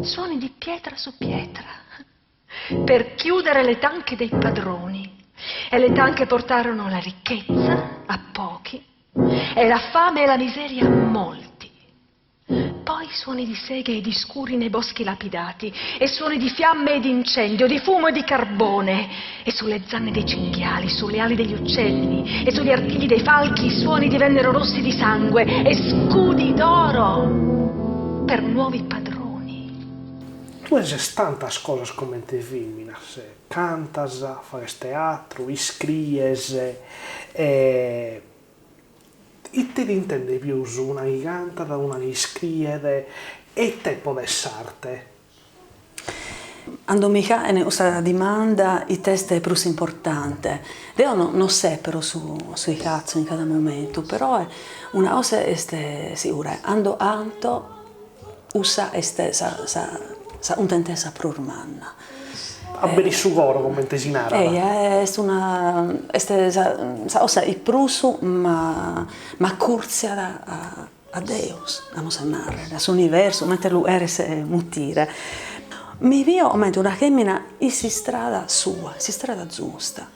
suoni di pietra su pietra, per chiudere le tanche dei padroni. E le tanche portarono la ricchezza a pochi e la fame e la miseria a molti. Poi suoni di seghe e di scuri nei boschi lapidati, e suoni di fiamme e di incendio, di fumo e di carbone, e sulle zanne dei cinghiali, sulle ali degli uccelli e sugli artigli dei falchi i suoni divennero rossi di sangue e scudi d'oro per nuovi padroni. Tu hai tantas cosas como en te filminas, cantas, fares teatro, iscries, e te intende più una canta da una iscriere e te podessarte. Quando mi viene questa domanda, il testo è più importante. Io non so però sui cazzo in cada momento, però è una cosa è sicura, quando anto usa un'intesa prurmanna. Abberi su coro come te si narra. È una cosa il prusu ma curzia a Deus, a narrare, all'universo, mentre lui era mutire. Mi vio una femmina in strada sua, in strada giusta.